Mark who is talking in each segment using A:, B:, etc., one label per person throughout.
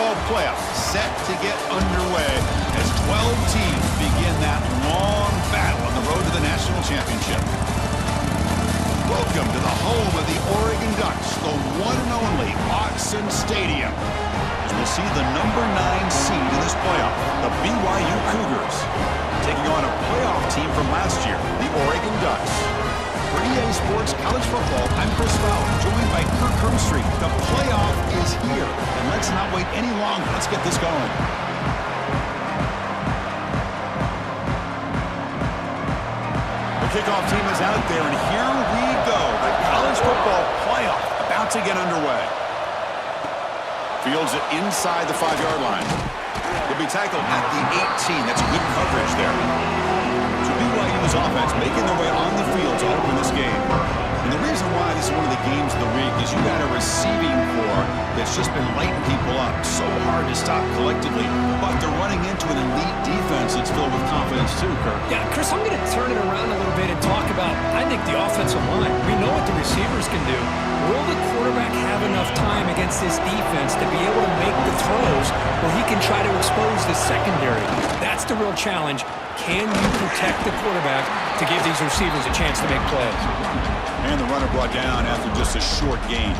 A: football playoff set to get underway as 12 teams begin that long battle on the road to the national championship. Welcome to the home of the Oregon Ducks, the one and only Autzen Stadium. As we'll see the number 9 seed in this playoff, the BYU Cougars, taking on a playoff team from last year, the Oregon Ducks. For EA Sports College Football, I'm Chris Fowler, joined by Kirk Hermstreet. The playoff is here, and let's not wait any longer. Let's get this going. The kickoff team is out there, and here we go. The college football playoff about to get underway. Fields it inside the 5-yard line. He'll be tackled at the 18. That's good coverage there. So BYU's offense making their way on the field to open this game. And the reason why this is one of the games of the week is you got a receiving corps that's just been lighting people up. So hard to stop collectively, but they're running into an elite defense that's filled with confidence too, Kirk.
B: Yeah, Chris, I'm going to turn it around a little bit and talk about, I think, the offensive line. We know what the receivers can do. Will the quarterback have enough time against this defense to be able to make the throws where he can try to expose the secondary? That's the real challenge. Can you protect the quarterback to give these receivers a chance to make plays?
A: And the runner brought down after just a short gain.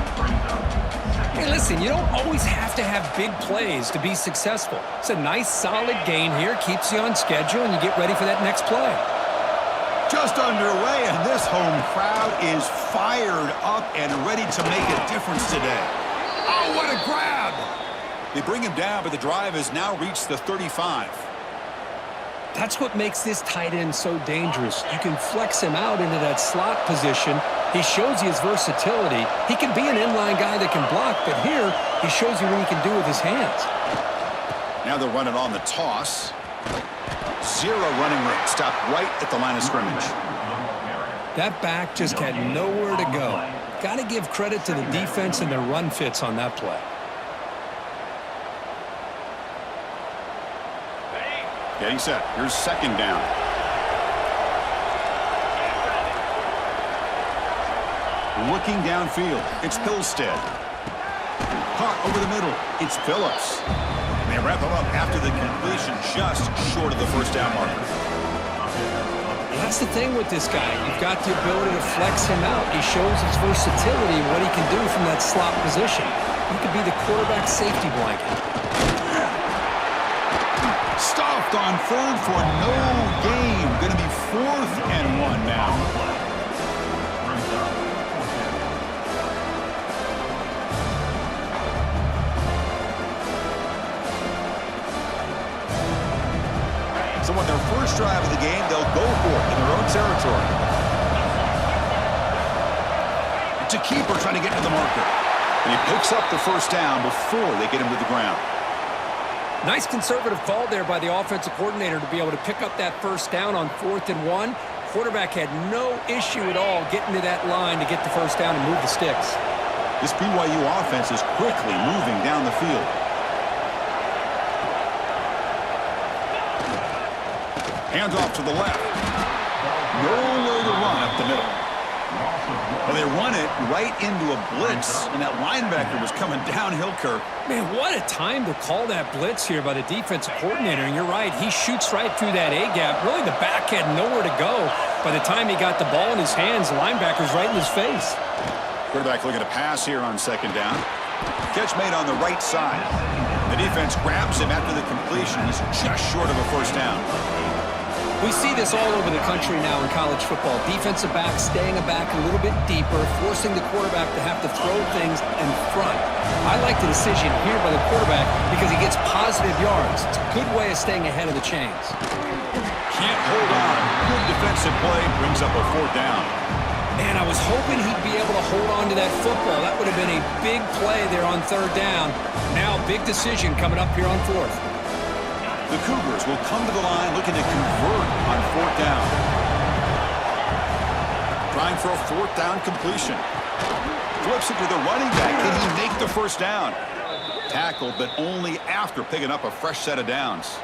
B: Hey, listen, you don't always have to have big plays to be successful. It's a nice, solid gain here. Keeps you on schedule, and you get ready for that next play.
A: Just underway, and this home crowd is fired up and ready to make a difference today. Oh, what a grab! They bring him down, but the drive has now reached the 35.
B: That's what makes this tight end so dangerous. You can flex him out into that slot position. He shows you his versatility. He can be an inline guy that can block, but here he shows you what he can do with his hands.
A: Now they're running on the toss. Zero running room. Stopped right at the line of scrimmage.
B: That back just had nowhere to go. Got to give credit to the defense and their run fits on that play.
A: Getting set. Here's second down. Looking downfield. It's Pilstead. Caught over the middle. It's Phillips. They wrap him up after the completion, just short of the first down marker.
B: That's the thing with this guy. You've got the ability to flex him out. He shows his versatility and what he can do from that slot position. He could be the quarterback safety blanket.
A: Stuffed on third for no gain. Going to be 4th and 1 now. So on their first drive of the game, they'll go for it in their own territory. It's a keeper trying to get to the marker. And he picks up the first down before they get him to the ground.
B: Nice conservative call there by the offensive coordinator to be able to pick up that first down on 4th and 1. Quarterback had no issue at all getting to that line to get the first down and move the sticks.
A: This BYU offense is quickly moving down the field. Hands off to the left. Nowhere to run up the middle. Well, they run it right into a blitz, and that linebacker was coming downhill, Kirk.
B: Man, what a time to call that blitz here by the defensive coordinator. And you're right, he shoots right through that A-gap. Really, the back had nowhere to go. By the time he got the ball in his hands, the linebacker's right in his face.
A: Quarterback looking to pass here on second down. Catch made on the right side. The defense grabs him after the completion. He's just short of a first down.
B: We see this all over the country now in college football. Defensive backs staying back a little bit deeper, forcing the quarterback to have to throw things in front. I like the decision here by the quarterback because he gets positive yards. It's a good way of staying ahead of the chains.
A: Can't hold on. Good defensive play brings up a 4th down.
B: Man, I was hoping he'd be able to hold on to that football. That would have been a big play there on 3rd down. Now, big decision coming up here on 4th.
A: The Cougars will come to the line looking to convert on 4th down. Trying for a 4th down completion. Flips it to the running back. Can he make the first down? Tackled, but only after picking up a fresh set of downs.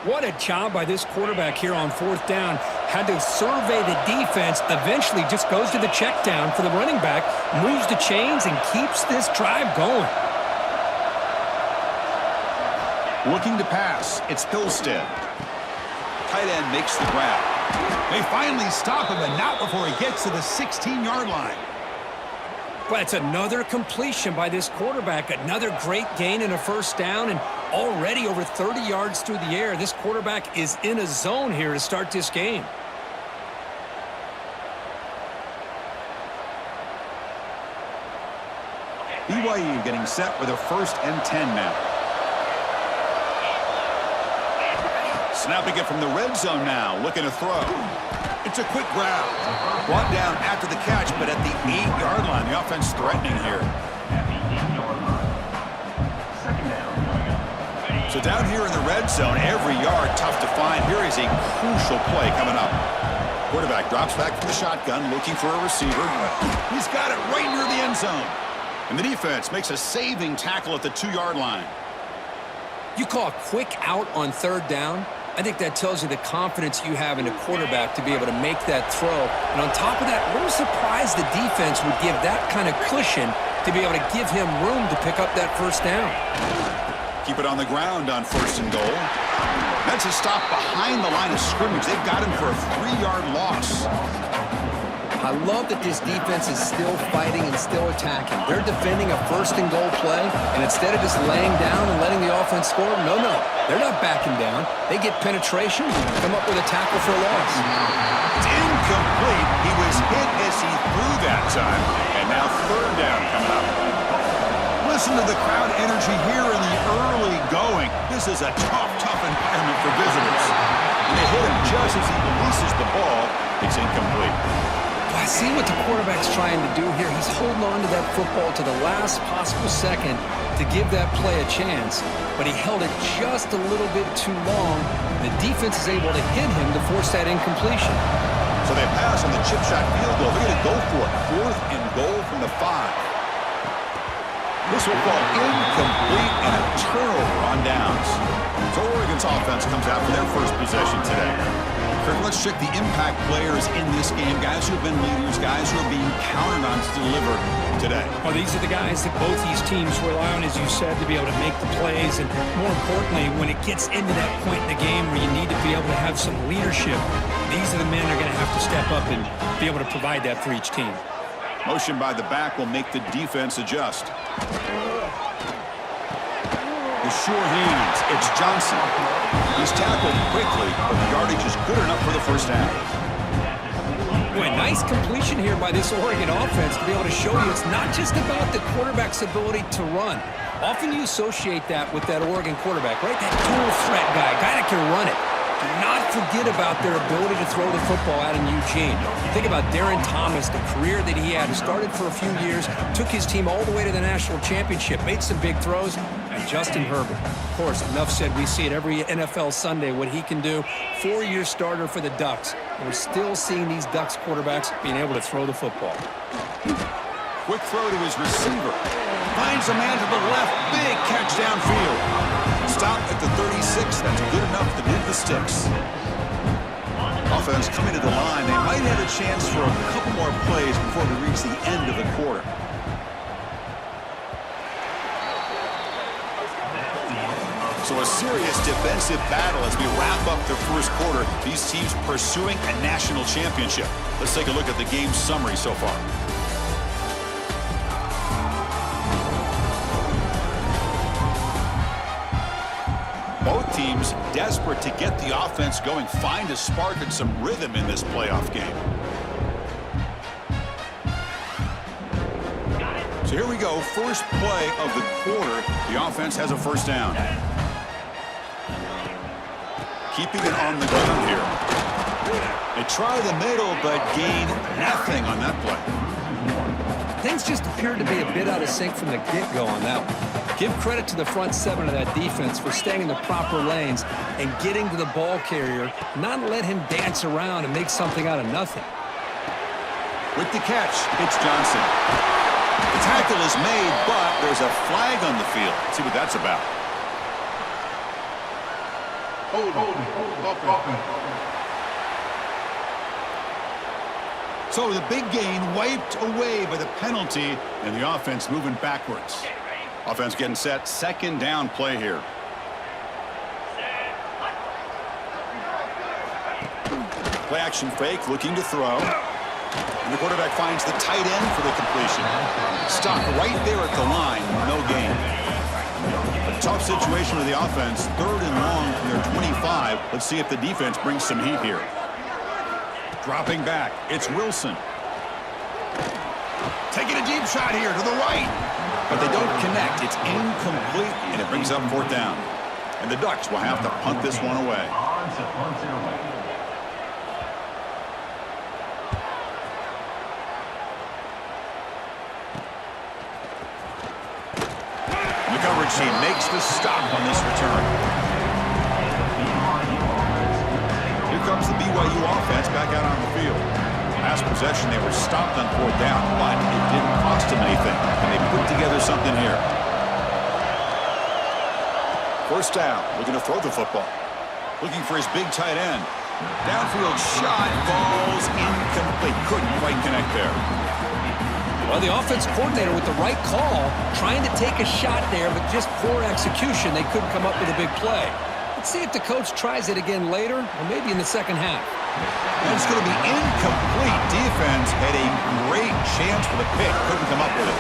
B: What a job by this quarterback here on 4th down. Had to survey the defense, eventually just goes to the check down for the running back, moves the chains, and keeps this drive going.
A: Looking to pass. It's Hillstead. Tight end makes the grab. They finally stop him, and not before he gets to the 16-yard line.
B: Well, it's another completion by this quarterback. Another great gain and a first down, and already over 30 yards through the air. This quarterback is in a zone here to start this game.
A: BYU getting set with a 1st and 10 now. Snapping it from the red zone now, looking to throw. It's a quick grab. Brought down after the catch, but at the 8-yard line, the offense threatening here. So down here in the red zone, every yard tough to find. Here is a crucial play coming up. Quarterback drops back from the shotgun, looking for a receiver. He's got it right near the end zone. And the defense makes a saving tackle at the 2-yard line.
B: You call a quick out on 3rd down. I think that tells you the confidence you have in a quarterback to be able to make that throw. And on top of that, a little surprised the defense would give that kind of cushion to be able to give him room to pick up that first down.
A: Keep it on the ground on 1st and goal. That's a stop behind the line of scrimmage. They've got him for a 3-yard loss.
B: I love that this defense is still fighting and still attacking. They're defending a 1st and goal play, and instead of just laying down and letting the offense score, no, they're not backing down. They get penetration and come up with a tackle for a loss.
A: It's incomplete. He was hit as he threw that time, and now 3rd down coming up. Listen to the crowd energy here in the early going. This is a tough environment for visitors. And they hit him just as he releases the ball. It's incomplete.
B: I see what the quarterback's trying to do here. He's holding on to that football to the last possible second to give that play a chance, but he held it just a little bit too long. The defense is able to hit him to force that incompletion.
A: So they pass on the chip shot field goal. They're going to go for it. 4th and goal from the 5. This will fall incomplete and a turnover on downs. So Oregon's offense comes out for their first possession today. Kirk, let's check the impact players in this game. Guys who have been leaders, guys who are being counted on to deliver today.
B: Well, these are the guys that both these teams rely on, as you said, to be able to make the plays. And more importantly, when it gets into that point in the game where you need to be able to have some leadership, these are the men that are going to have to step up and be able to provide that for each team.
A: Motion by the back will make the defense adjust. The sure hands. It's Johnson. He's tackled quickly, but the yardage is good enough for the first down.
B: Boy, nice completion here by this Oregon offense to be able to show you it's not just about the quarterback's ability to run. Often you associate that with that Oregon quarterback, right? That dual threat guy that can run it. Do not forget about their ability to throw the football out in Eugene. Think about Darren Thomas, the career that he had. He started for a few years, took his team all the way to the national championship, made some big throws. And Justin Herbert, of course, enough said. We see it every NFL Sunday, what he can do. 4-year starter for the Ducks. And we're still seeing these Ducks quarterbacks being able to throw the football.
A: Quick throw to his receiver. Finds a man to the left. Big catch downfield. Stop at the 36. That's good enough to move the sticks. Offense coming to the line. They might have a chance for a couple more plays before we reach the end of the quarter. So a serious defensive battle as we wrap up the first quarter. These teams pursuing a national championship. Let's take a look at the game summary so far. Both teams desperate to get the offense going, find a spark and some rhythm in this playoff game. So here we go, first play of the quarter. The offense has a first down. Keeping it on the ground here. They try the middle, but gain nothing on that play.
B: Things just appeared to be a bit out of sync from the get-go on that one. Give credit to the front 7 of that defense for staying in the proper lanes and getting to the ball carrier, not let him dance around and make something out of nothing.
A: With the catch, it's Johnson. The tackle is made, but there's a flag on the field. Let's see what that's about. So the big gain wiped away by the penalty, and the offense moving backwards. Offense getting set, second down play here. Play action fake, looking to throw. And the quarterback finds the tight end for the completion. Stopped right there at the line, no gain. A tough situation for the offense. 3rd and long from their 25. Let's see if the defense brings some heat here. Dropping back, it's Wilson. Taking a deep shot here to the right. But they don't connect. It's incomplete, and it brings up 4th down. And the Ducks will have to punt this one away. The coverage team makes the stop on this return. Here comes the BYU offense back out on the field. Last possession, they were stopped on 4th down, but it didn't cost them anything. And they put together something here. 1st down, looking to throw the football. Looking for his big tight end. Downfield shot falls incomplete. Couldn't quite connect there.
B: Well, the offense coordinator with the right call, trying to take a shot there, but just poor execution. They couldn't come up with a big play. Let's see if the coach tries it again later, or maybe in the second half.
A: And it's going to be incomplete. Defense had a great chance for the pick. Couldn't come up with it.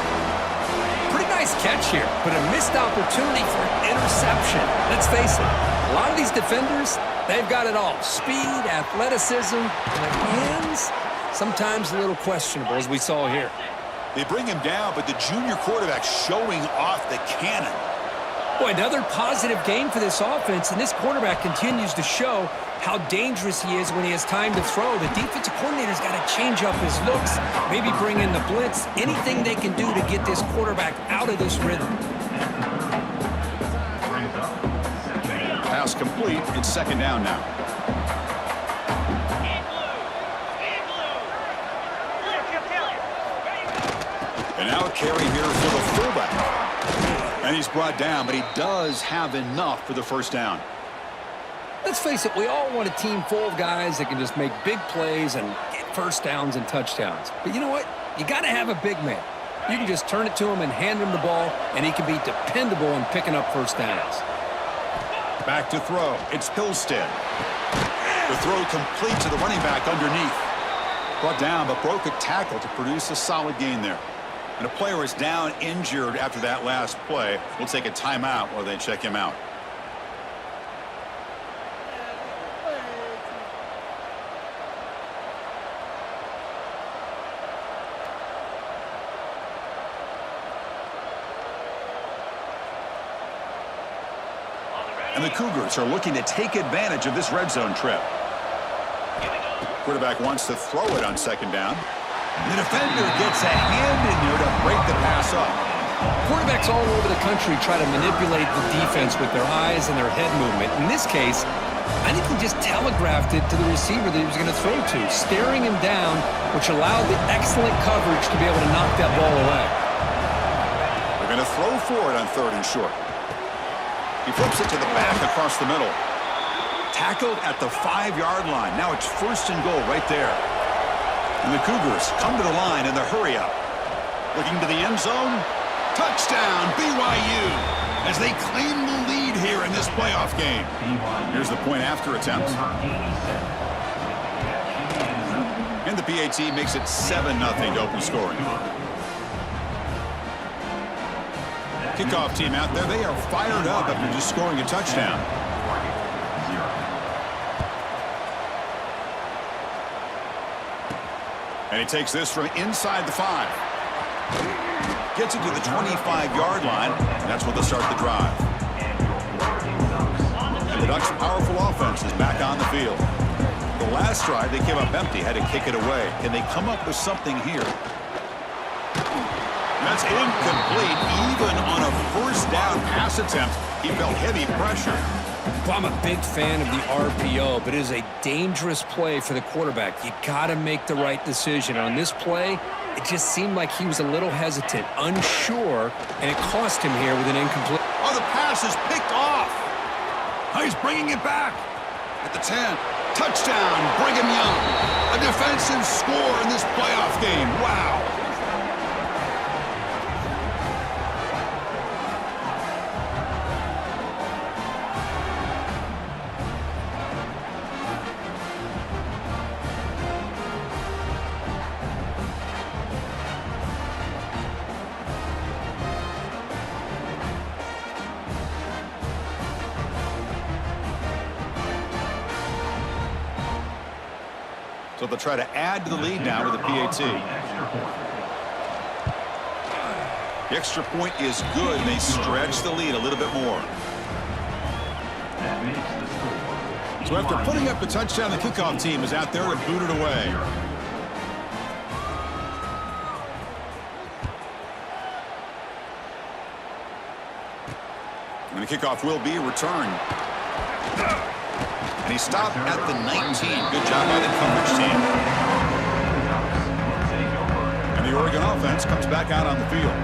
B: Pretty nice catch here, but a missed opportunity for an interception. Let's face it, a lot of these defenders, they've got it all. Speed, athleticism, and hands, sometimes a little questionable, as we saw here.
A: They bring him down, but the junior quarterback showing off the cannon.
B: Boy, another positive game for this offense, and this quarterback continues to show how dangerous he is when he has time to throw. The defensive coordinator's got to change up his looks, maybe bring in the blitz, anything they can do to get this quarterback out of this rhythm.
A: Pass complete. It's 2nd down now. And now a carry here for the fullback. And he's brought down, but he does have enough for the 1st down.
B: Let's face it, we all want a team full of guys that can just make big plays and get 1st downs and touchdowns. But you know what? You got to have a big man. You can just turn it to him and hand him the ball, and he can be dependable in picking up 1st downs.
A: Back to throw. It's Pilstead. The throw complete to the running back underneath. Brought down, but broke a tackle to produce a solid gain there. And a player is down injured after that last play. We'll take a timeout while they check him out. And the Cougars are looking to take advantage of this red zone trip. Quarterback wants to throw it on 2nd down. The defender gets a hand in there to break the pass up.
B: Quarterbacks all over the country try to manipulate the defense with their eyes and their head movement. In this case, I think he just telegraphed it to the receiver that he was going to throw to, staring him down, which allowed the excellent coverage to be able to knock that ball away.
A: They're going to throw for it on 3rd and short. He flips it to the back across the middle. Tackled at the 5-yard line. Now it's 1st and goal right there. And the Cougars come to the line in the hurry-up. Looking to the end zone. Touchdown, BYU, as they claim the lead here in this playoff game. Here's the point after attempt. And the PAT makes it 7-0 to open scoring. Kickoff team out there. They are fired up after just scoring a touchdown. And he takes this from inside the 5. Gets it to the 25-yard line. And that's where they'll start the drive. And the Ducks' powerful offense is back on the field. The last drive, they came up empty, had to kick it away. Can they come up with something here? That's incomplete. Even on a 1st down pass attempt, he felt heavy pressure.
B: Well, I'm a big fan of the RPO, but it is a dangerous play for the quarterback. You got to make the right decision. On this play, it just seemed like he was a little hesitant, unsure, and it cost him here with an incomplete.
A: Oh, the pass is picked off. Oh, he's bringing it back at the 10. Touchdown, Brigham Young. A defensive score in this playoff game. Wow. So they'll try to add to the lead now with a PAT. The extra point is good. They stretch the lead a little bit more. So after putting up the touchdown, the kickoff team is out there to boot it away. And the kickoff will be returned. And he stopped at the 19. Good job by the coverage team. And the Oregon offense comes back out on the field.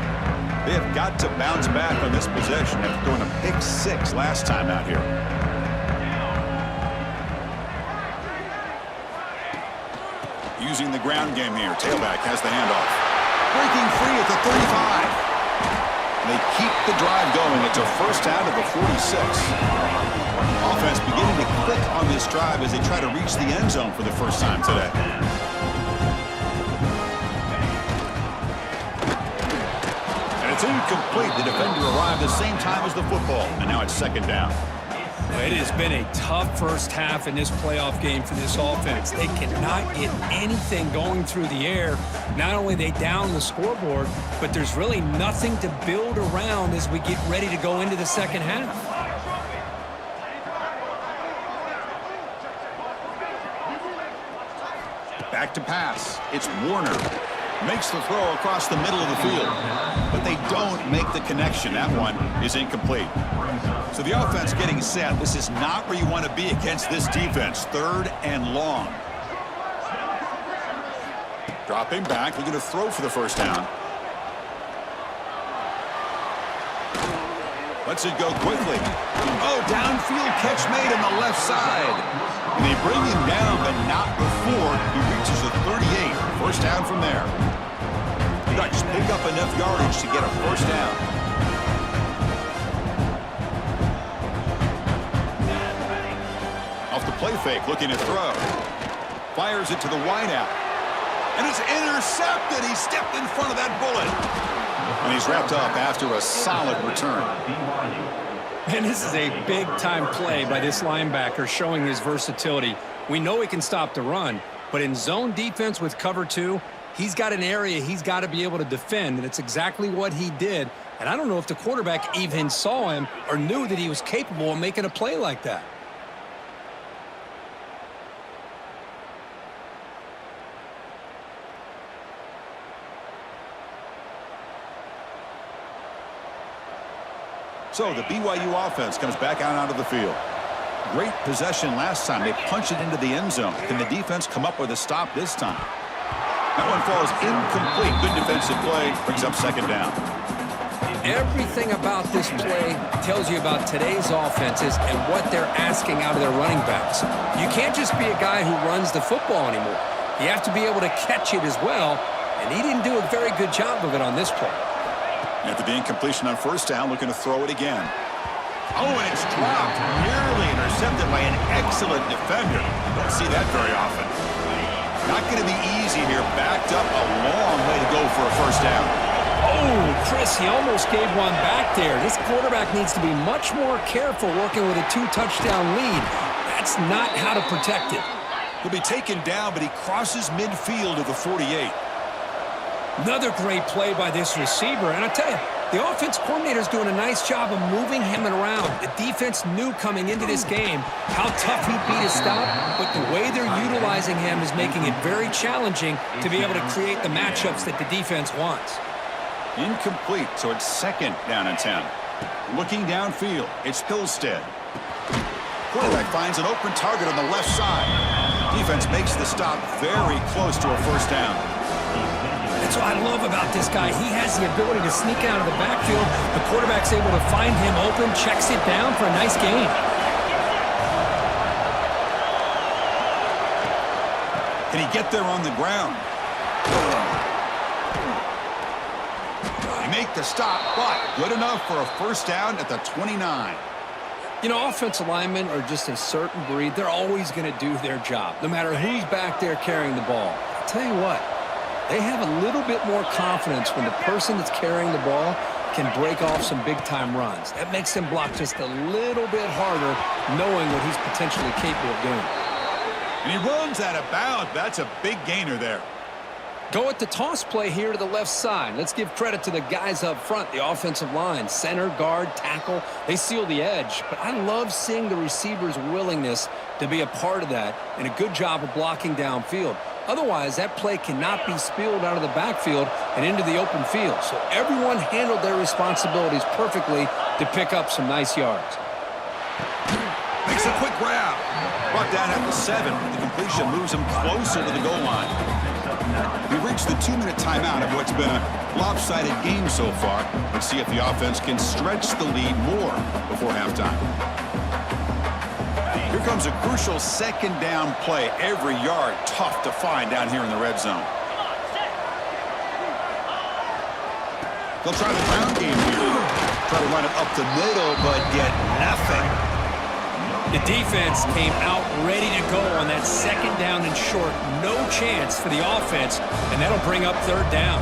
A: They have got to bounce back on this possession after throwing a pick 6 last time out here. Using the ground game here. Tailback has the handoff. Breaking free at the 35. They keep the drive going. It's a first down at the 46. Offense beginning to click on this drive as they try to reach the end zone for the first time today. It's incomplete. The defender arrived the same time as the football, and now it's second down.
B: It has been a tough first half in this playoff game for this offense. They cannot get anything going through the air. Not only they down the scoreboard, but there's really nothing to build around as we get ready to go into the second half.
A: Back to pass. It's Warner. Makes the throw across the middle of the field. But they don't make the connection. That one is incomplete. So the offense getting set. This is not where you want to be against this defense. Third and long. Dropping back. Looking to throw for the first down. Lets it go quickly. Oh, downfield catch made on the left side. And they bring him down, but not before he reaches the 38. First down from there. The Ducks pick up enough yardage to get a first down. Off the play fake, looking to throw. Fires it to the wideout. And it's intercepted. He stepped in front of that bullet. And he's wrapped up after a solid return.
B: And this is a big-time play by this linebacker showing his versatility. We know he can stop the run, but in zone defense with cover 2, he's got an area he's got to be able to defend, and it's exactly what he did. And I don't know if the quarterback even saw him or knew that he was capable of making a play like that.
A: So the BYU offense comes back out onto the field. Great possession last time. They punch it into the end zone. Can the defense come up with a stop this time? That one falls incomplete. Good defensive play. Brings up second down.
B: Everything about this play tells you about today's offenses and what they're asking out of their running backs. You can't just be a guy who runs the football anymore. You have to be able to catch it as well, and he didn't do a very good job of it on this play.
A: After the incompletion on first down, looking to throw it again. Oh, and it's dropped. Nearly intercepted by an excellent defender. Don't see that very often. Not going to be easy here. Backed up a long way to go for a first down.
B: Oh, Chris, he almost gave one back there. This quarterback needs to be much more careful working with a 2-touchdown lead. That's not how to protect it.
A: He'll be taken down, but he crosses midfield of the 48.
B: Another great play by this receiver. And I tell you, the offense coordinator is doing a nice job of moving him around. The defense knew coming into this game how tough he'd be to stop, but the way they're utilizing him is making it very challenging to be able to create the matchups that the defense wants.
A: Incomplete, so it's second down and 10. Looking downfield, it's Hillstead. Quarterback finds an open target on the left side. Defense makes the stop very close to a first down.
B: That's what I love about this guy. He has the ability to sneak out of the backfield. The quarterback's able to find him open, checks it down for a nice gain.
A: Can he get there on the ground? They make the stop, but good enough for a first down at the 29.
B: You know, offensive linemen are just a certain breed. They're always going to do their job, no matter who's back there carrying the ball. I'll tell you what. They have a little bit more confidence when the person that's carrying the ball can break off some big-time runs. That makes them block just a little bit harder, knowing what he's potentially capable of doing.
A: And he runs out of bounds. That's a big gainer there.
B: Go with the toss play here to the left side. Let's give credit to the guys up front, the offensive line, center, guard, tackle. They seal the edge. But I love seeing the receiver's willingness to be a part of that and a good job of blocking downfield. Otherwise, that play cannot be spilled out of the backfield and into the open field. So everyone handled their responsibilities perfectly to pick up some nice yards.
A: Makes a quick grab. Brought down at the 7. The completion moves him closer to the goal line. We've reached the 2-minute timeout of what's been a lopsided game so far. Let's see if the offense can stretch the lead more before halftime. Here comes a crucial second down play. Every yard tough to find down here in the red zone. They'll try the ground game here. Try to run it up the middle, but get nothing.
B: The defense came out ready to go on that second down and short. No chance for the offense, and that'll bring up third down.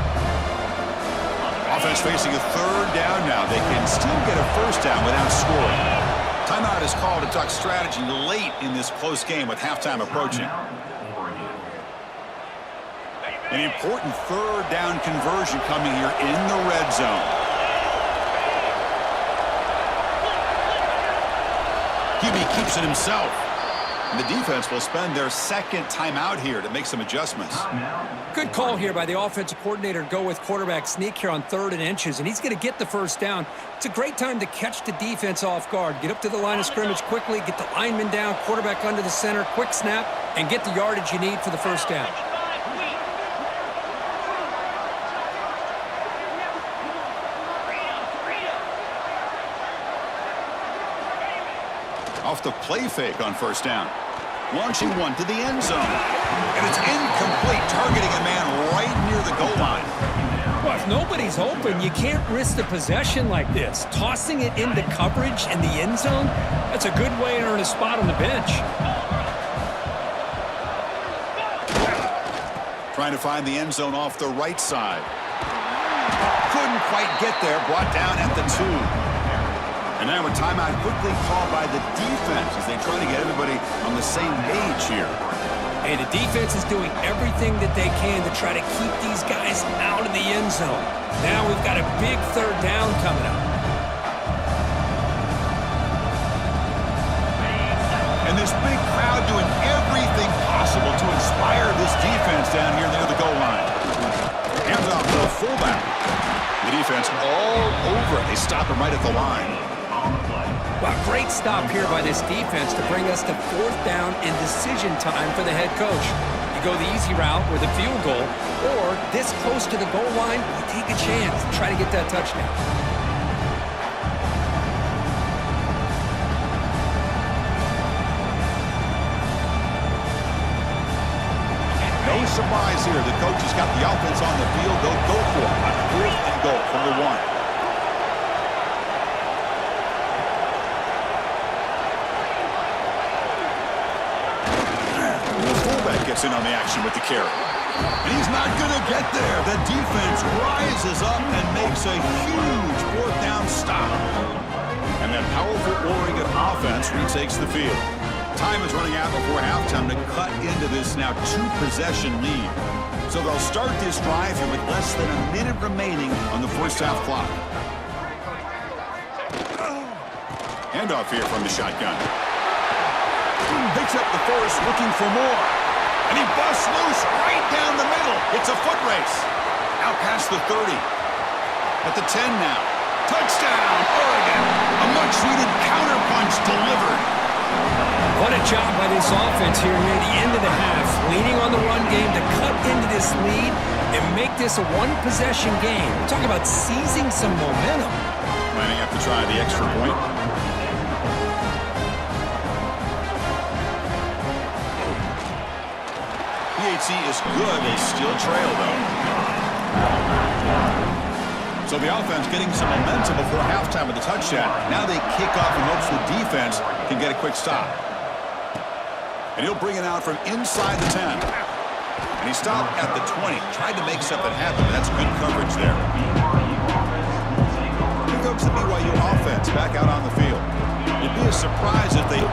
A: Offense facing a third down now. They can still get a first down without scoring. Timeout is called to talk strategy late in this close game with halftime approaching. An important third down conversion coming here in the red zone. QB keeps it himself. And the defense will spend their second timeout here to make some adjustments.
B: Good call here by the offensive coordinator to go with quarterback sneak here on 3rd and inches, and he's going to get the first down. It's a great time to catch the defense off guard. Get up to the line of scrimmage quickly, get the lineman down, quarterback under the center, quick snap, and get the yardage you need for the first down.
A: Off the play fake on first down. Launching one to the end zone. And it's incomplete, targeting a man right near the goal line.
B: Well, if nobody's open, you can't risk the possession like this. Tossing it into coverage in the end zone, that's a good way to earn a spot on the bench.
A: Trying to find the end zone off the right side. Couldn't quite get there, brought down at the 2. And now a timeout quickly called by the defense as they try to get everybody on the same page here.
B: And the defense is doing everything that they can to try to keep these guys out of the end zone. Now we've got a big third down coming up.
A: And this big crowd doing everything possible to inspire this defense down here near the goal line. Hands off to the fullback. The defense all over it. They stop him right at the line.
B: Well, great stop here by this defense to bring us to 4th down and decision time for the head coach. You go the easy route with a field goal, or this close to the goal line, you take a chance and try to get that touchdown.
A: No surprise here. The coach has got the offense on the field. They'll go for it on 4th and goal from the 1. Gets in on the action with the carry. And he's not going to get there. The defense rises up and makes a huge 4th down stop. And that powerful Oregon offense retakes the field. Time is running out before halftime to cut into this now 2-possession lead. So they'll start this drive here with less than a minute remaining on the first half clock. Handoff here from the shotgun. Picks up the first, looking for more. And he busts loose right down the middle. It's a foot race. Out past the 30. At the 10 now. Touchdown, Oregon. A much-needed counterpunch delivered.
B: What a job by this offense here near the end of the half. Leaning on the run game to cut into this lead and make this a 1-possession game. We're talking about seizing some momentum.
A: Might have to try the extra point. PHC is good. They still trail, though. So the offense getting some momentum before halftime with the touchdown. Now they kick off in hopes the defense can get a quick stop. And he'll bring it out from inside the 10. And he stopped at the 20. Tried to make something happen, but that's good coverage there. Here comes the BYU offense back out on the field. It'd be a surprise if they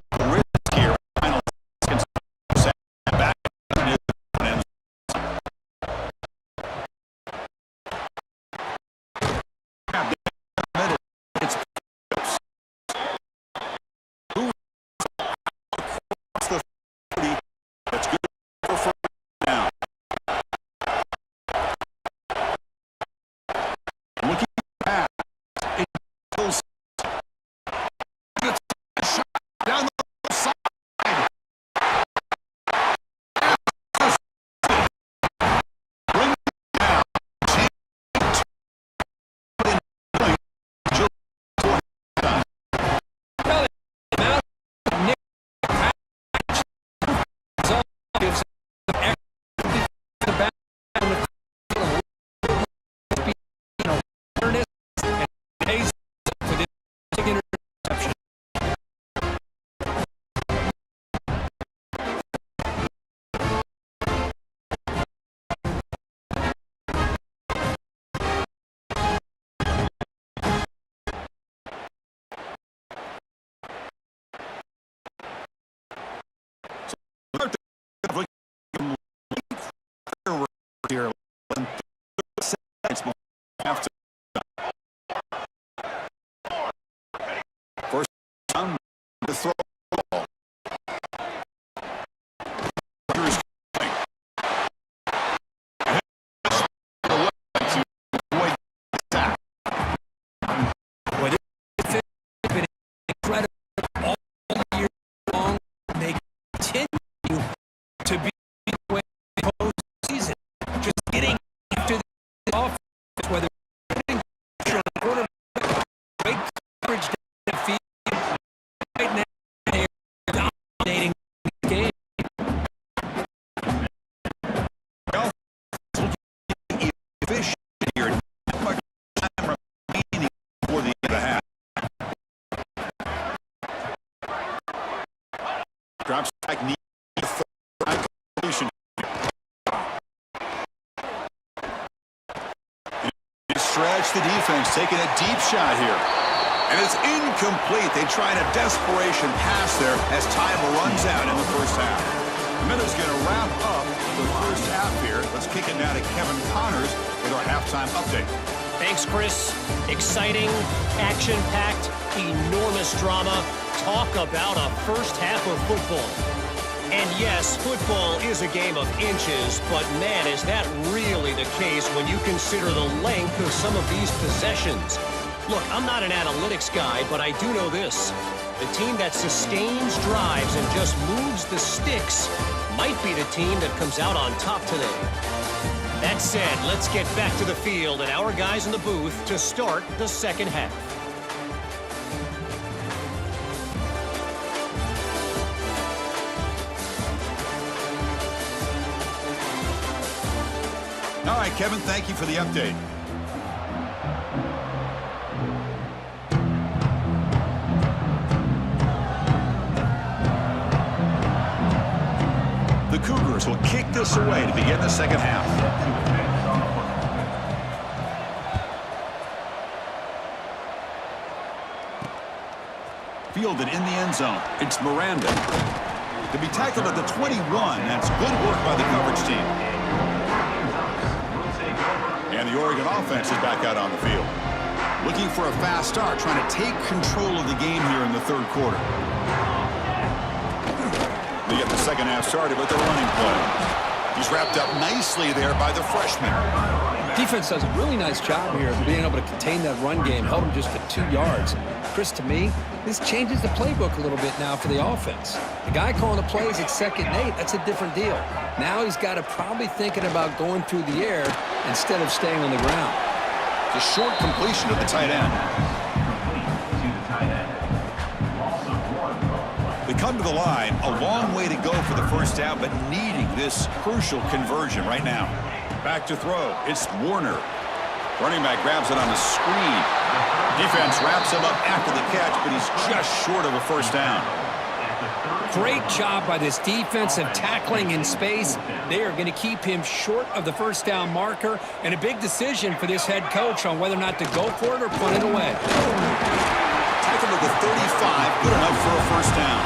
A: here. 30 seconds before halftime. First down to throw. Drops back, knee, completion. Stretch the defense, taking a deep shot here. And it's incomplete. They try a desperation pass there as time runs out in the first half. The minute's going to wrap up the first half here. Let's kick it now to Kevin Connors with our halftime update.
C: Thanks, Chris. Exciting, action-packed, enormous drama. Talk about a first half of football. And yes, football is a game of inches, but man, is that really the case when you consider the length of some of these possessions. Look, I'm not an analytics guy, but I do know this. The team that sustains drives and just moves the sticks might be the team that comes out on top today. That said, let's get back to the field and our guys in the booth to start the second half.
A: All right, Kevin, thank you for the update. The Cougars will kick this away to begin the second half. Fielded in the end zone. It's Miranda. To be tackled at the 21, that's good work by the coverage team. And the Oregon offense is back out on the field. Looking for a fast start, trying to take control of the game here in the third quarter. They get the second half started with their running play. He's wrapped up nicely there by the freshman.
B: Defense does a really nice job here of being able to contain that run game, held him just to 2 yards. Chris, to me, this changes the playbook a little bit now for the offense. The guy calling the plays at 2nd and 8, that's a different deal. Now he's got to probably thinking about going through the air instead of staying on the ground.
A: The short completion to the tight end. They come to the line, a long way to go for the first down, but needing this crucial conversion right now. Back to throw. It's Warner. Running back grabs it on the screen. Defense wraps him up after the catch, but he's just short of a first down.
B: Great job by this defensive tackling in space. They are going to keep him short of the first down marker, and a big decision for this head coach on whether or not to go for it or punt it away.
A: Tackle to the 35, good enough for a first down.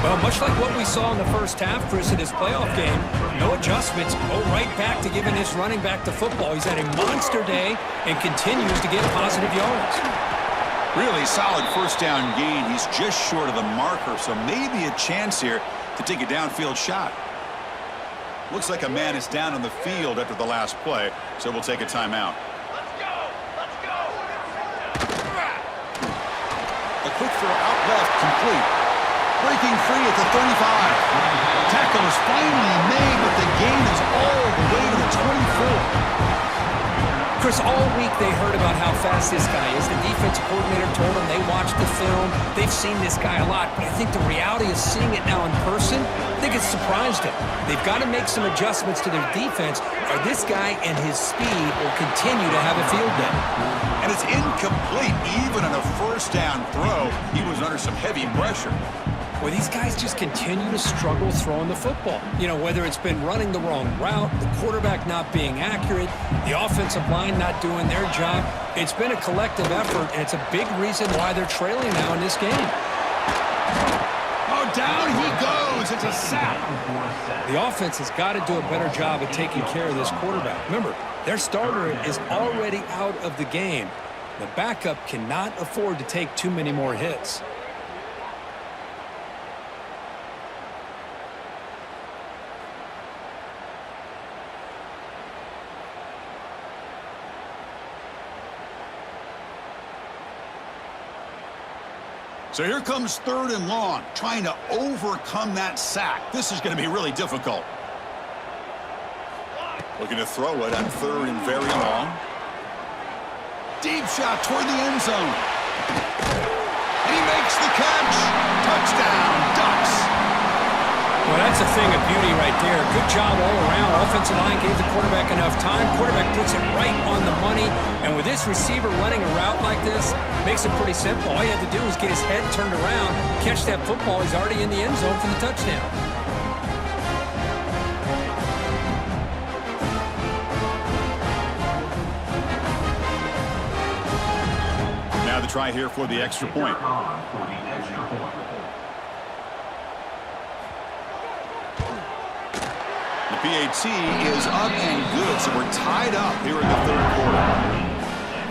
B: Well, much like what we saw in the first half, Chris, in his playoff game, no adjustments, go right back to giving his running back the football. He's had a monster day and continues to get positive yards.
A: Really solid first down gain. He's just short of the marker, so maybe a chance here to take a downfield shot. Looks like a man is down on the field after the last play, so we'll take a timeout.
C: Let's go! Let's go!
A: A quick throw out left, complete. Breaking free at the 35. Tackle is finally made, but the gain is all the way to the 24.
B: Chris, all week they heard about how fast this guy is. The defensive coordinator told them they watched the film. They've seen this guy a lot, but I think the reality is seeing it now in person, I think it's surprised him. They've got to make some adjustments to their defense, or this guy and his speed will continue to have a field day.
A: And it's incomplete. Even on a first down throw, he was under some heavy pressure.
B: Well, these guys just continue to struggle throwing the football. You know, whether it's been running the wrong route, the quarterback not being accurate, the offensive line not doing their job. It's been a collective effort, and it's a big reason why they're trailing now in this game.
A: Oh, down he goes
D: is a sack.
B: The offense has got to do a better job of taking care of this quarterback. Remember, their starter is already out of the game. The backup cannot afford to take too many more hits.
A: So here comes 3rd and long, trying to overcome that sack. This is going to be really difficult. Looking to throw it on 3rd and very long. Deep shot toward the end zone. And he makes the catch. Touchdown, Ducks.
B: Well, that's a thing of beauty right there. Good job all around. Offensive line gave the quarterback enough time. Quarterback puts it right on the money. And with this receiver running a route like this, makes it pretty simple. All you have to do is get his head turned around, catch that football. He's already in the end zone for the touchdown.
A: Now the try here for the extra point. The PAT is up and good, so we're tied up here in the 3rd quarter.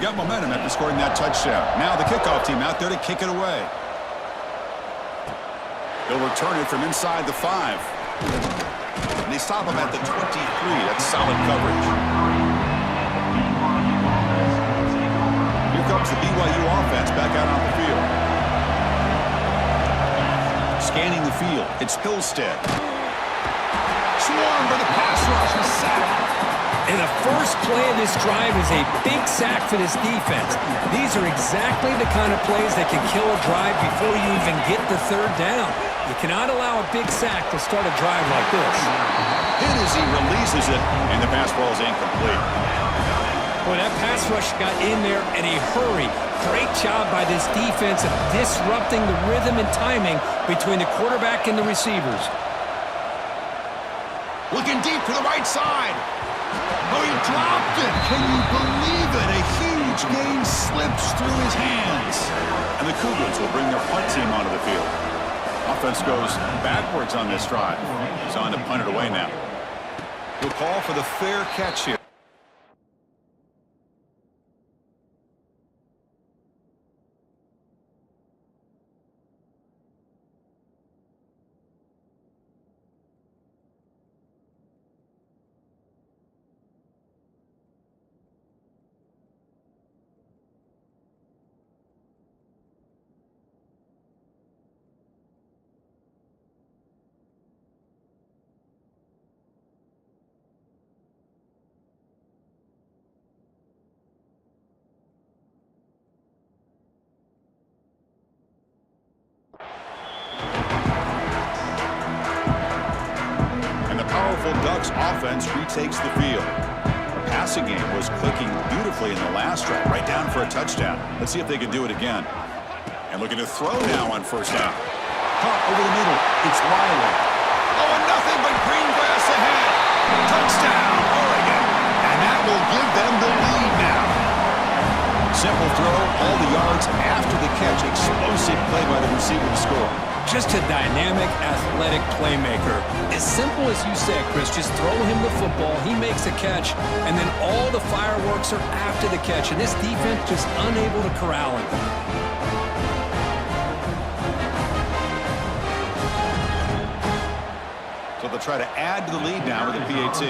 A: Got momentum after scoring that touchdown. Now the kickoff team out there to kick it away. They'll return it from inside the 5. And they stop him at the 23. That's solid coverage. Here comes the BYU offense back out on the field. Scanning the field, it's Hillstead. Swarmed by the pass rush and sack.
B: And the first play of this drive is a big sack for this defense. These are exactly the kind of plays that can kill a drive before you even get the 3rd down. You cannot allow a big sack to start a drive like this.
A: Hit as he releases it, and the pass ball is incomplete.
B: Boy, that pass rush got in there in a hurry. Great job by this defense of disrupting the rhythm and timing between the quarterback and the receivers.
A: Looking deep to the right side. Oh, he dropped it. Can you believe it? A huge gain slips through his hands. And the Cougars will bring their punt team onto the field. Offense goes backwards on this drive. He's on to punt it away now. He'll call for the fair catch here. Ducks offense retakes the field. The passing game was clicking beautifully in the last drive, right down for a touchdown. Let's see if they can do it again. And looking to throw now on 1st down. Caught over the middle. It's Wiley. Oh, and nothing but green grass ahead. Touchdown, Oregon. And that will give them the lead now. Simple throw, all the yards after the catch. Explosive play by the receiver to score.
B: Just a dynamic, athletic playmaker. As simple as you said, Chris, just throw him the football, he makes a catch, and then all the fireworks are after the catch, and this defense just unable to corral him.
A: So they'll try to add to the lead now with the PAT.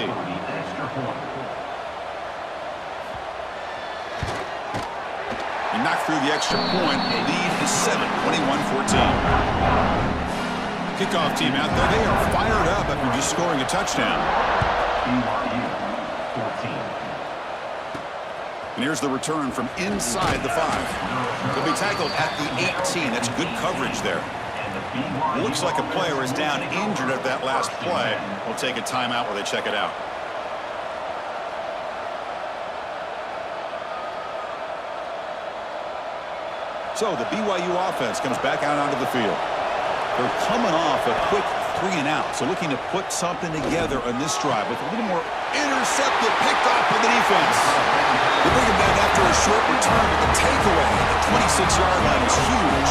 A: He knocked through the extra point. The lead is 7, 21-14. Kickoff team out there. They are fired up after just scoring a touchdown. And here's the return from inside the 5. They'll be tackled at the 18. That's good coverage there. Looks like a player is down injured at that last play. We'll take a timeout while they check it out. So the BYU offense comes back out onto the field. They're coming off a quick 3-and-out, so looking to put something together on this drive with a little more intercepted, picked off by the defense. They bring him back after a short return, but the takeaway at the 26-yard line is huge.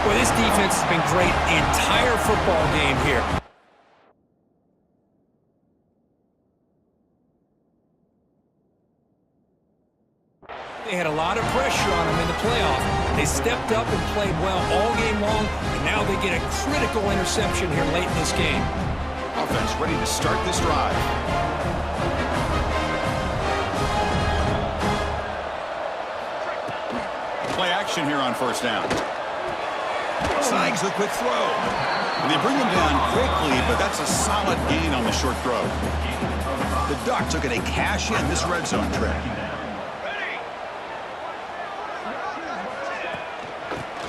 B: Well, this defense has been great the entire football game here. They had a lot of pressure on them in the playoff. They stepped up and played well all game long, and now they get a critical interception here late in this game.
A: Offense ready to start this drive. Play action here on first down. Snags the quick throw. And they bring him down quickly, but that's a solid gain on the short throw. The Ducks are going to cash in this red zone trip.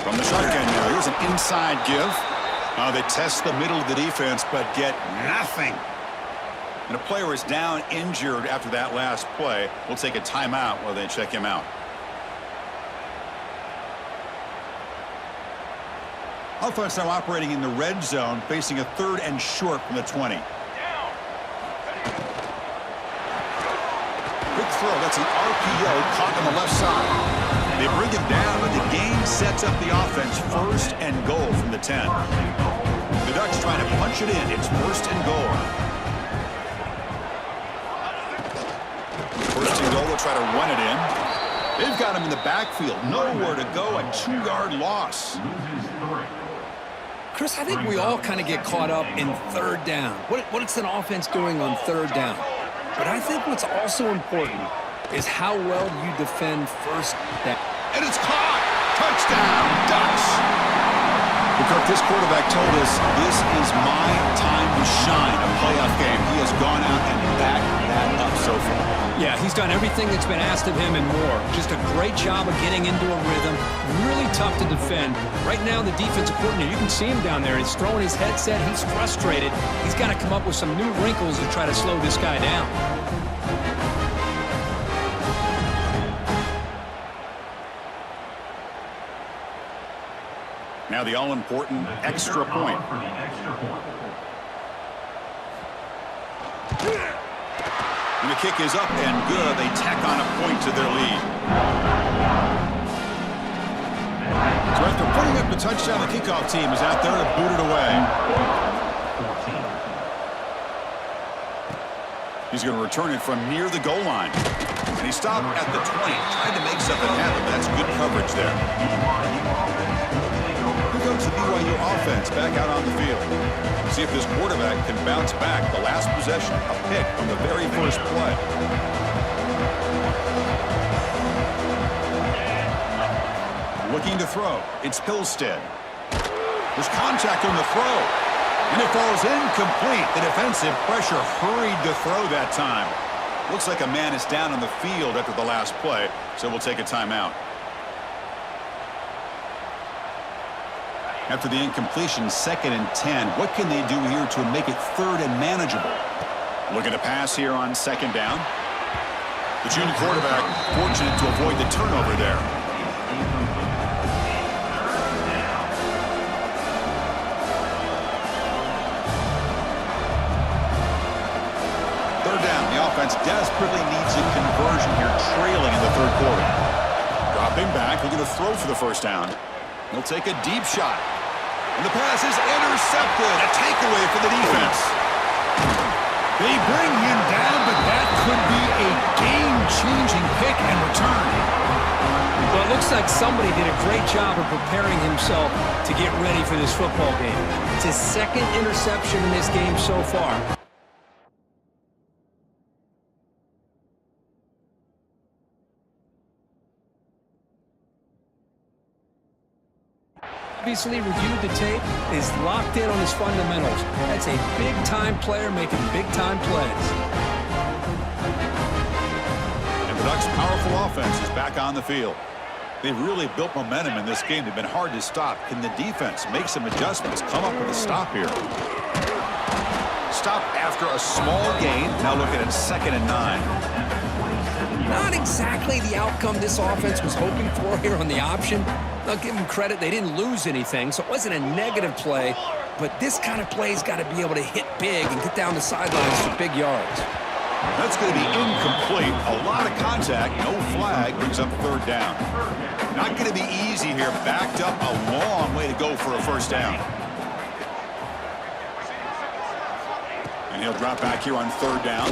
A: From the shotgun now, here's an inside give. They test the middle of the defense, but get nothing. And a player is down injured after that last play. We'll take a timeout while they check him out. Offense now operating in the red zone, facing a 3rd and short from the 20. Quick throw, that's an RPO caught on the left side. They bring it down, but the game sets up the offense 1st and goal from the 10. The Ducks trying to punch it in. It's 1st and goal. 1st and goal, they'll try to run it in. They've got him in the backfield. Nowhere to go, a 2-yard loss.
B: Chris, I think we all kind of get caught up in 3rd down. What's an offense doing on 3rd down? But I think what's also important is how well you defend 1st down.
A: And it's caught! Touchdown, Ducks! Because this quarterback told us this is my time to shine, a playoff game. He has gone out and backed that up so far.
B: Yeah, he's done everything that's been asked of him and more. Just a great job of getting into a rhythm. Really tough to defend. Right now, the defensive coordinator, you can see him down there. He's throwing his headset. He's frustrated. He's got to come up with some new wrinkles to try to slow this guy down.
A: Now the all-important extra point. And the kick is up and good. They tack on a point to their lead. So after putting up the touchdown, the kickoff team is out there to boot it away. He's going to return it from near the goal line. And he stopped at the 20. Tried to make something happen. That's good coverage there. Here comes the BYU offense back out on the field. See if this quarterback can bounce back. The last possession, a pick on the very first play. Looking to throw. It's Pilstead. There's contact on the throw. And it falls incomplete. The defensive pressure hurried to throw that time. Looks like a man is down on the field after the last play, so we'll take a timeout. After the incompletion, 2nd and 10. What can they do here to make it 3rd and manageable? Looking to pass here on 2nd down. The junior quarterback fortunate to avoid the turnover there. Offense desperately needs a conversion here, trailing in the 3rd quarter. Dropping back, looking to throw for the 1st down. He'll take a deep shot. And the pass is intercepted. A takeaway for the defense. They bring him down, but that could be a game-changing pick and return.
B: Well, it looks like somebody did a great job of preparing himself to get ready for this football game. It's his 2nd interception in this game so far. Obviously reviewed the tape, is locked in on his fundamentals. That's a big-time player making big-time plays.
A: And the Ducks' powerful offense is back on the field. They've really built momentum in this game. They've been hard to stop. Can the defense make some adjustments, come up with a stop here? Stop after a small gain. Now looking at 2nd and 9.
B: Not exactly the outcome this offense was hoping for here on the option. I'll give them credit. They didn't lose anything, so it wasn't a negative play. But this kind of play's got to be able to hit big and get down the sidelines for big yards.
A: That's going to be incomplete. A lot of contact, no flag, brings up third down. Not going to be easy here. Backed up a long way to go for a first down. And he'll drop back here on third down.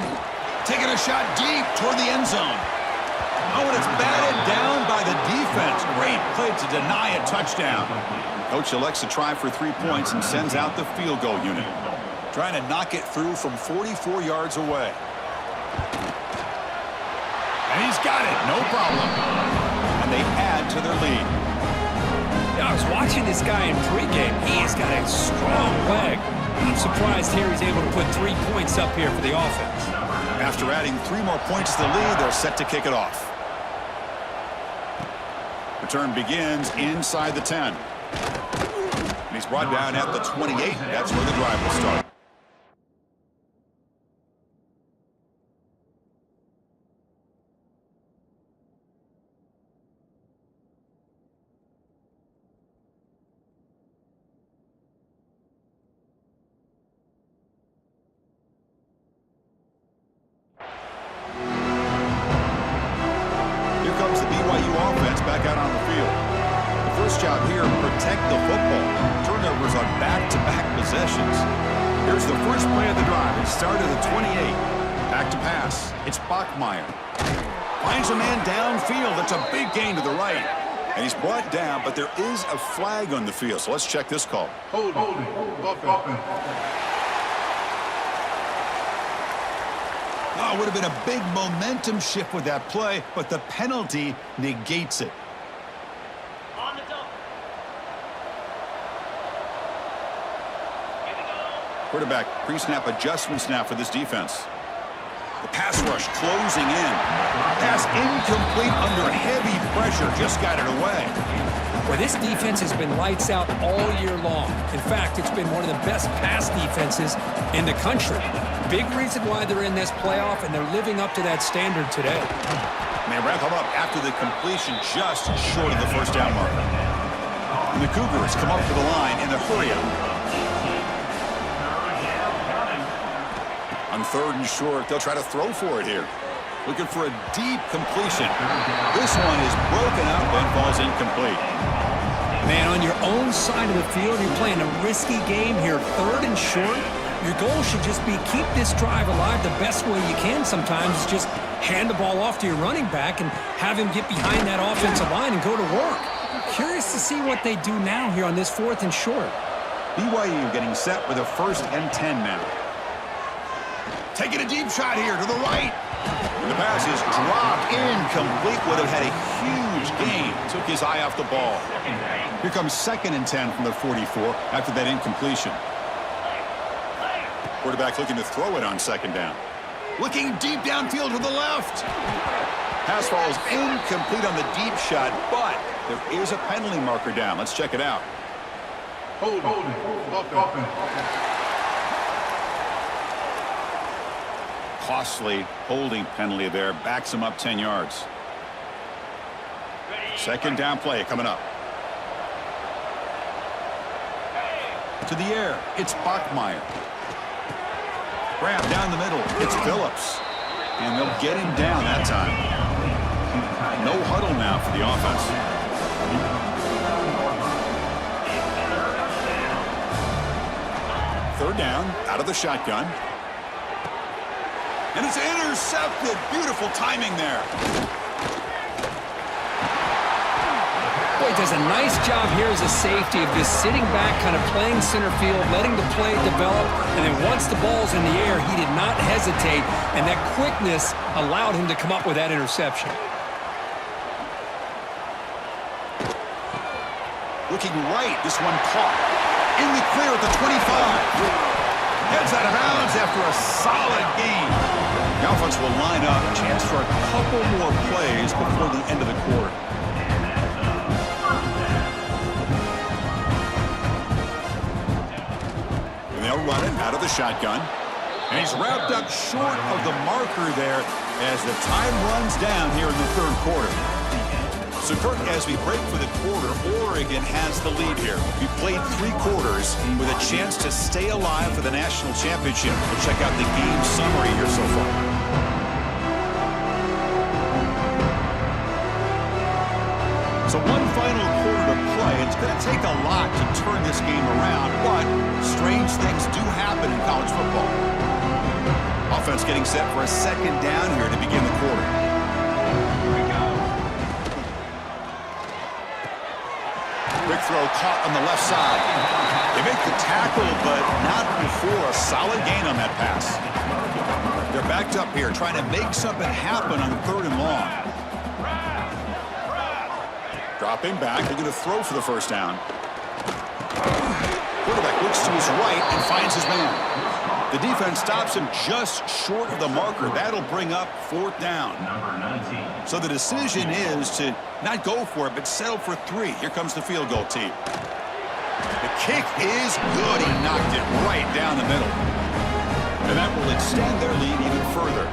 A: Taking a shot deep toward the end zone. Oh, and it's batted down by the defense. Great play to deny a touchdown. Coach elects to try for 3 points and sends out the field goal unit. Trying to knock it through from 44 yards away. And he's got it, no problem. And they add to their lead.
B: Yeah, I was watching this guy in pregame. He has got a strong leg. I'm surprised here he's able to put 3 points up here for the offense.
A: After adding 3 more points to the lead, they're set to kick it off. Return begins inside the 10. And he's brought down at the 28. That's where the drive will start. Here comes the BYU offense back out on the field. The first job here, protect the football. Turnovers on back-to-back possessions. Here's the first play of the drive. It started at 28. Back to pass. It's Bachmeier. Finds a man downfield. That's a big gain to the right. And he's brought down, but there is a flag on the field. So let's check this call.
D: Hold it.
A: Oh, it would have been a big momentum shift with that play, but the penalty negates it.
C: On the double.
A: Quarterback pre-snap adjustments now for this defense. The pass rush closing in. Pass incomplete under heavy pressure. Just got it away.
B: Well, this defense has been lights out all year long. In fact, it's been one of the best pass defenses in the country. Big reason why they're in this playoff, and they're living up to that standard today.
A: And they wrap them up after the completion just short of the first down mark. And the Cougars come up to the line in the hurry-up. On third and short, they'll try to throw for it here. Looking for a deep completion. This one is broken up and falls incomplete.
B: Man, on your own side of the field, you're playing a risky game here. Third and short. Your goal should just be keep this drive alive the best way you can sometimes. Is just hand the ball off to your running back and have him get behind that offensive line and go to work. Curious to see what they do now here on this fourth and short.
A: BYU getting set with a 1st and 10 now. Taking a deep shot here to the right. And the pass is dropped incomplete. Would have had a huge gain. Took his eye off the ball. Here comes 2nd and 10 from the 44 after that incompletion. Quarterback looking to throw it on 2nd down. Looking deep downfield to the left. Pass falls incomplete on the deep shot, but there is a penalty marker down. Let's check it out.
D: Hold it.
A: Costly holding penalty there. Backs him up 10 yards. 2nd down play coming up. To the air. It's Bachmeier. Grab down the middle. It's Phillips. And they'll get him down that time. No huddle now for the offense. Third down, out of the shotgun. And it's intercepted. Beautiful timing there.
B: Boy, does a nice job here as a safety of just sitting back, kind of playing center field, letting the play develop, and then once the ball's in the air, he did not hesitate, and that quickness allowed him to come up with that interception.
A: Looking right, this one caught. In the clear at the 25. Heads out of bounds after a solid game. The offense will line up. Chance for a couple more plays before the end of the quarter. And they'll run it out of the shotgun. And he's wrapped up short of the marker there as the time runs down here in the third quarter. So, Kirk, as we break for the quarter, Oregon has the lead here. We played 3 quarters with a chance to stay alive for the national championship. We'll check out the game summary here so far. So one final quarter to play. It's going to take a lot to turn this game around, but strange things do happen in college football. Offense getting set for a second down here to begin the quarter. Quick throw caught on the left side. They make the tackle, but not before a solid gain on that pass. They're backed up here trying to make something happen on 3rd and long. Dropping back, they're going to throw for the first down. Quarterback looks to his right and finds his man. The defense stops him just short of the marker. That'll bring up 4th down. So the decision is to not go for it, but settle for 3. Here comes the field goal team. The kick is good. He knocked it right down the middle. And that will extend their lead even further.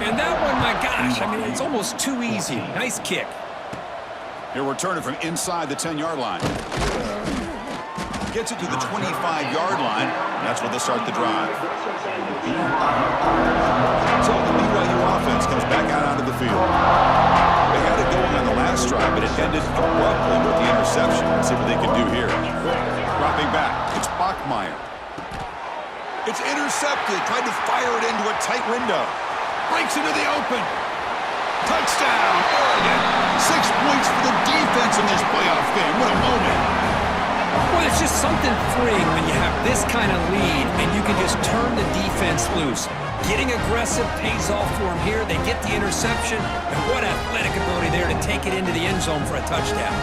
B: And that one, my gosh, I mean, it's almost too easy. Nice kick.
A: He'll return it from inside the 10-yard line. Gets it to the 25-yard line. That's where they'll start the drive. So the BYU offense comes back out onto the field. They had it going on the last drive, but it ended abruptly with the interception. Let's see what they can do here. Dropping back. It's Bachmeier. It's intercepted. Tried to fire it into a tight window. Breaks into the open. Touchdown, Oregon. 6 points for the defense in this playoff game. What a moment.
B: Well, it's just something freeing when you have this kind of lead and you can just turn the defense loose. Getting aggressive pays off for them here. They get the interception, and what athletic ability there to take it into the end zone for a touchdown.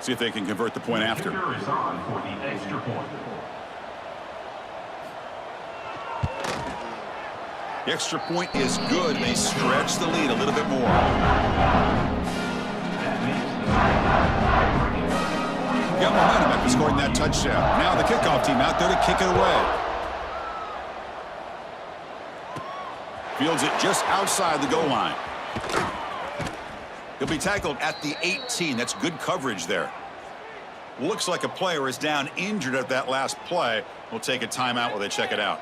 A: See if they can convert the point after.
E: Kicker is on for the extra point.
A: The extra point is good. They stretch the lead a little bit more. Got momentum after scoring that touchdown. Now the kickoff team out there to kick it away. Fields it just outside the goal line. He'll be tackled at the 18. That's good coverage there. Looks like a player is down injured at that last play. We'll take a timeout while they check it out.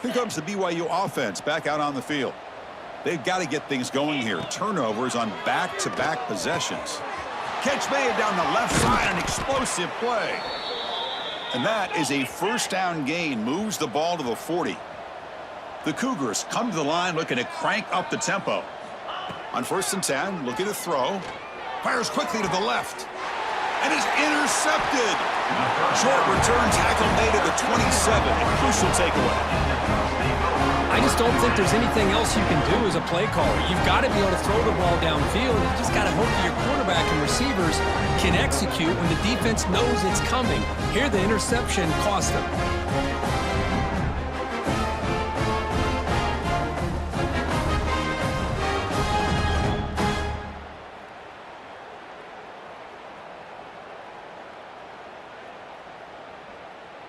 A: Here comes the BYU offense back out on the field. They've got to get things going here. Turnovers on back-to-back possessions. Catch made down the left side, an explosive play. And that is a first down gain, moves the ball to the 40. The Cougars come to the line looking to crank up the tempo. On 1st and 10, looking to throw. Fires quickly to the left. And is intercepted. Short return tackle made at the 27. A crucial takeaway.
B: I just don't think there's anything else you can do as a play caller. You've got to be able to throw the ball downfield. You just got to hope that your quarterback and receivers can execute when the defense knows it's coming. Here, the interception cost them.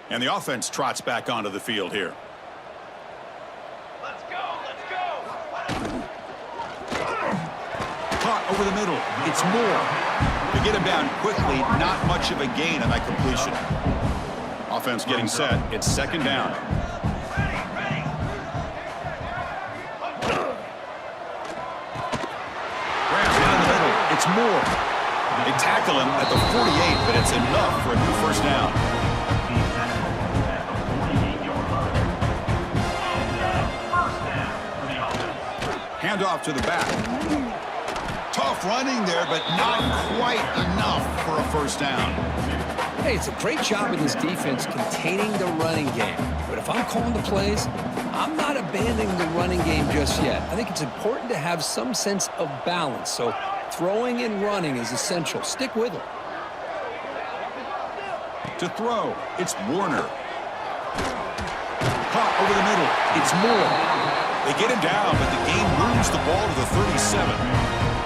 A: And the offense trots back onto the field here. Caught over the middle. It's Moore. They get him down quickly. Not much of a gain on that completion. Offense getting set. It's 2nd down. Grabs down the middle. It's Moore. They tackle him at the 48, but it's enough for a new first down. Handoff to the back. Tough running there, but not quite enough for a first down.
B: Hey, it's a great job in this defense containing the running game. But if I'm calling the plays, I'm not abandoning the running game just yet. I think it's important to have some sense of balance. So throwing and running is essential. Stick with it.
A: To throw, it's Warner. Caught over the middle. It's Moore. They get him down, but the game moves the ball to the 37.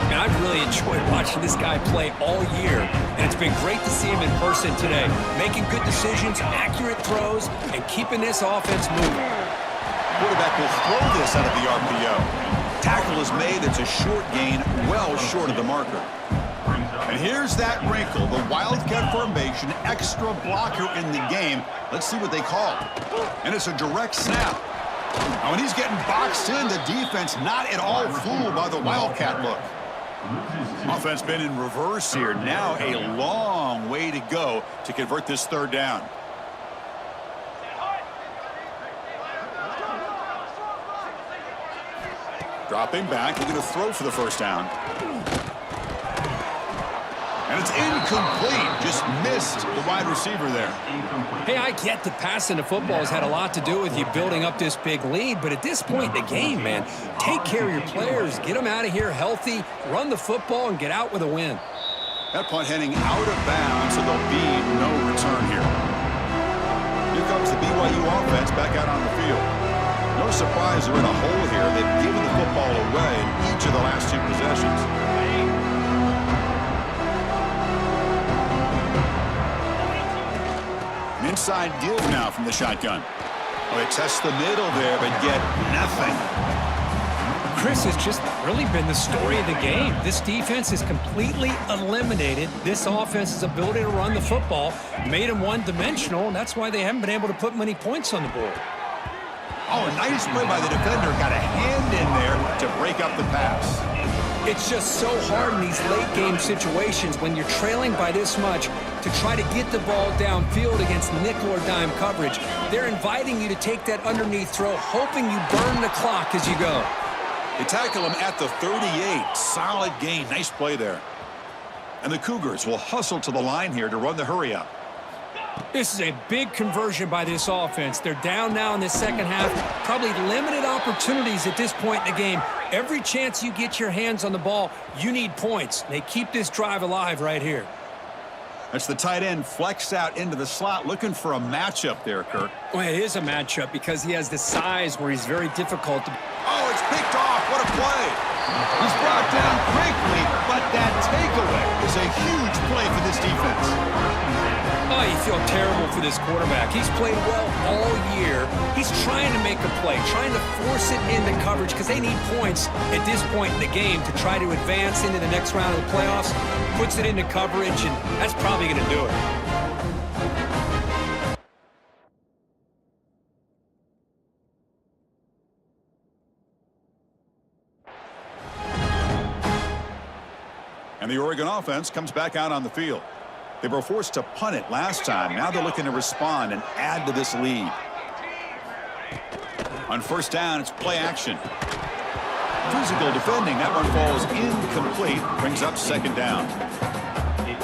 B: And I've really enjoyed watching this guy play all year, and it's been great to see him in person today, making good decisions, accurate throws, and keeping this offense moving.
A: Quarterback will throw this out of the RPO. Tackle is made. It's a short gain, well short of the marker. And here's that wrinkle, the Wildcat formation, extra blocker in the game. Let's see what they call. And it's a direct snap. Now, when he's getting boxed in, the defense not at all fooled by the Wildcat look. Offense been in reverse here. Now a long way to go to convert this third down. Dropping back, looking to throw for the first down. And it's incomplete. Just missed the wide receiver there.
B: Hey, I get that passing the football has had a lot to do with you building up this big lead, but at this point in the game, man, take care of your players, get them out of here healthy, run the football, and get out with a win.
A: That punt heading out of bounds, so there'll be no return here. Here comes the BYU offense back out on the field. No surprise they're in a hole here. They've given the football away in each of the last two possessions. Inside give now from the shotgun. Oh, they test the middle there, but get nothing.
B: Chris, has just really been the story of the game. This defense has completely eliminated this offense's ability to run the football, made them one-dimensional, and that's why they haven't been able to put many points on the board.
A: Oh, a nice play by the defender. Got a hand in there to break up the pass.
B: It's just so hard in these late-game situations when you're trailing by this much to try to get the ball downfield against nickel or dime coverage. They're inviting you to take that underneath throw, hoping you burn the clock as you go.
A: They tackle him at the 38. Solid gain. Nice play there. And the Cougars will hustle to the line here to run the hurry-up.
B: This is a big conversion by this offense. They're down now in the second half. Probably limited opportunities at this point in the game. Every chance you get your hands on the ball, you need points. They keep this drive alive right here.
A: That's the tight end flexed out into the slot, looking for a matchup there, Kirk.
B: Well, it is a matchup because he has the size where he's very difficult to...
A: Oh, it's picked off. What a play. He's brought down quickly, but that takeaway is a huge play for this defense.
B: Oh, you feel terrible for this quarterback. He's played well all year. He's trying to make a play, trying to force it into coverage because they need points at this point in the game to try to advance into the next round of the playoffs. Puts it into coverage, and that's probably going to do it.
A: And the Oregon offense comes back out on the field. They were forced to punt it last time. Now they're looking to respond and add to this lead. On first down, it's play action. Physical defending. That one falls incomplete. Brings up second down.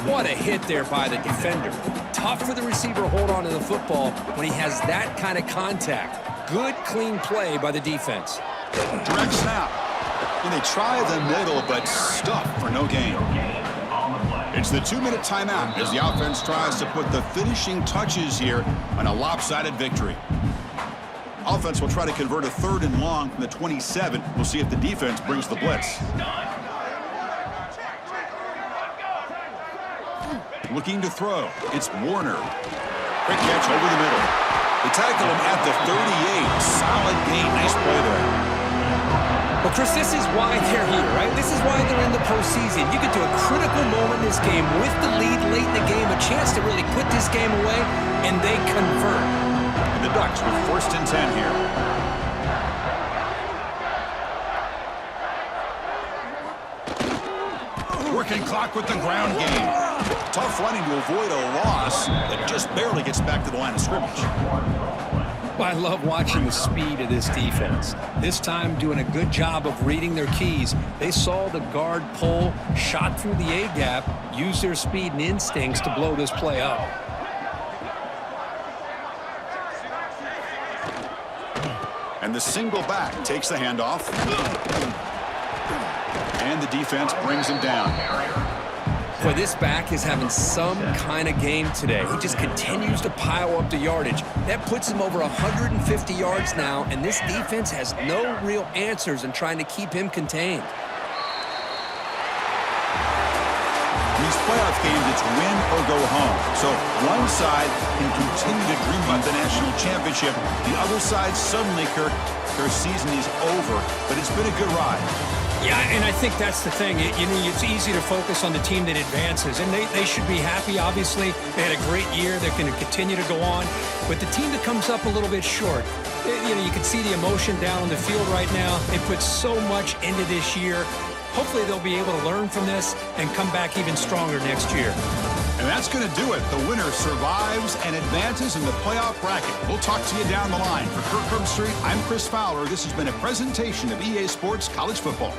B: What a hit there by the defender. Tough for the receiver to hold on to the football when he has that kind of contact. Good, clean play by the defense.
A: Direct snap. And they try the middle, but stuffed for no gain. It's the 2-minute timeout as the offense tries to put the finishing touches here on a lopsided victory. Offense will try to convert a 3rd and long from the 27. We'll see if the defense brings the blitz. Looking to throw. It's Warner. Quick catch over the middle. They tackle him at the 38. Solid gain. Nice play there.
B: Well, Chris, this is why they're here, right? This is why they're in the postseason. You get to a critical moment in this game with the lead late in the game, a chance to really put this game away, and they convert.
A: And the Ducks with 1st and 10 here. Working clock with the ground game. Tough running to avoid a loss that just barely gets back to the line of scrimmage.
B: I love watching the speed of this defense. This time doing a good job of reading their keys. They saw the guard pull, shot through the A-gap, used their speed and instincts to blow this play up.
A: And the single back takes the handoff. And the defense brings him down.
B: Boy, this back is having some kind of game today. He just continues to pile up the yardage. That puts him over 150 yards now, and this defense has no real answers in trying to keep him contained.
A: In these playoff games, it's win or go home. So one side can continue to dream about the national championship. The other side suddenly, Kirk, their season is over, but it's been a good ride.
B: Yeah, and I think that's the thing. It's easy to focus on the team that advances, and they should be happy, obviously. They had a great year. They're going to continue to go on. But the team that comes up a little bit short, you can see the emotion down on the field right now. They put so much into this year. Hopefully they'll be able to learn from this and come back even stronger next year.
A: And that's going to do it. The winner survives and advances in the playoff bracket. We'll talk to you down the line. For Kirk Herbstreit, I'm Chris Fowler. This has been a presentation of EA Sports College Football.